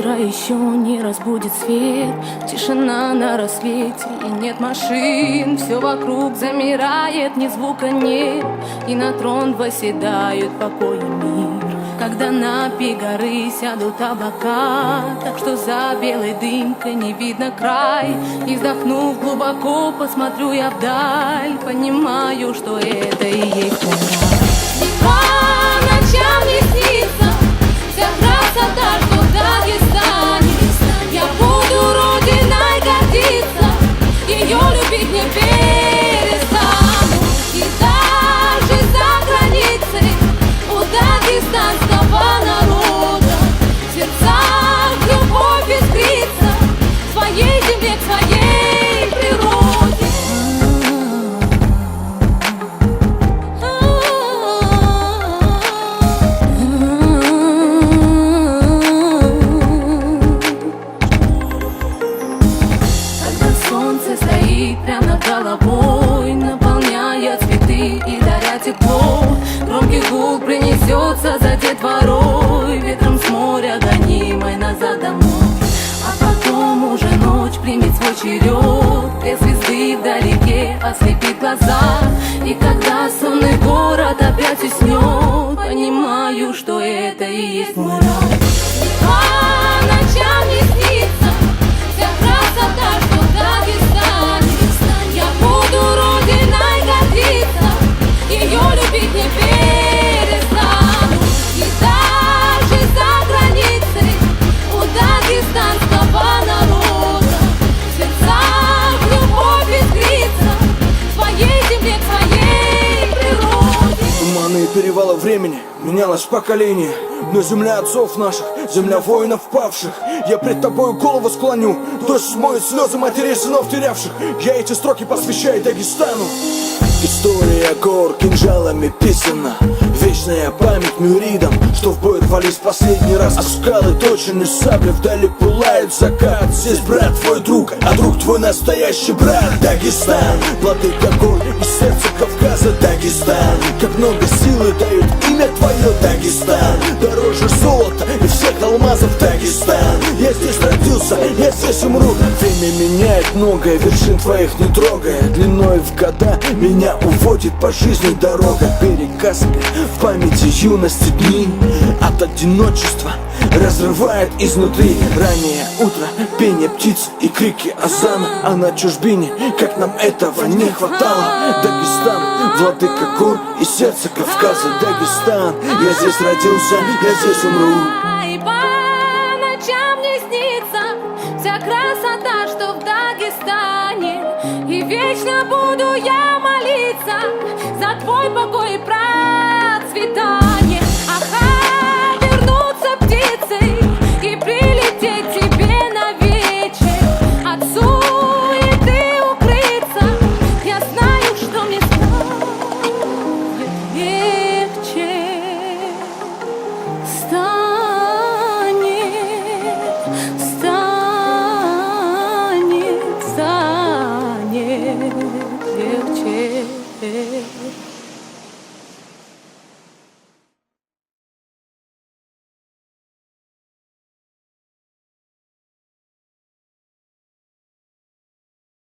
утро еще не разбудит свет. Тишина на рассвете и нет машин. Все вокруг замирает, ни звука нет. И на трон восседают покой и мир. Когда на пик горы сядут облака, так что за белой дымкой не видно край. И вздохнув глубоко, посмотрю я вдаль. Понимаю, что это и есть мой рай. По ночам не снится вся красота, что в Дагестане. Я буду родиной гордиться, ее любить не перестану. И даже за границей у дагестанского народа в сердцах любовь искрится к своей земле, к своей природе. Солнце стоит прямо над головой, наполняя цветы и даря тепло. Громкий гул принесется за детворой, ветром с моря гонимой назад домой. А потом уже ночь примет свой черед, две звезды вдалеке ослепит глаза. И когда сонный город опять уснет, понимаю, что это и есть мой рай. По ночам не снится вся красота, что в Дагестане. Я буду родиной гордиться, ее любить не перестану. И даже за границей у дагестанского народа в сердцах любовь искрится к своей земле, к своей природе. Туманы и перевалы времени менялось поколение, но земля отцов наших, земля воинов павших. Я пред тобою голову склоню, дождь смоет слезы матерей сынов терявших. Я эти строки посвящаю Дагестану. История гор кинжалами писана, вечная память мюридам, что в бой рвались последний раз. А скалы точены сабли, вдали пылает закат. Здесь брат твой друг, а друг твой настоящий брат. Дагестан, владыка гор и сердце Кавказа. Дагестан, как много силы дают имя твое. Дагестан, дороже золота и всех алмазов. Дагестан, я здесь родился, я здесь умру. Время меняет многое, вершин твоих не трогая. Длиной в года меня уводит по жизни дорога. Берег Каспия, в памяти юности дни от одиночества разрывает изнутри. Раннее утро, пение птиц и крики азана. А на чужбине, как нам этого не хватало. Дагестан, владыка гор и сердце Кавказа. Дагестан, я здесь родился, я здесь умру. И по ночам не снится вся красота, что в Дагестане. И вечно буду я молиться за твой покой и процветание. Ага, вернуться птицей и прилететь тебе на вечер. От суеты укрыться, я знаю, что мне станет легче. Станет легче.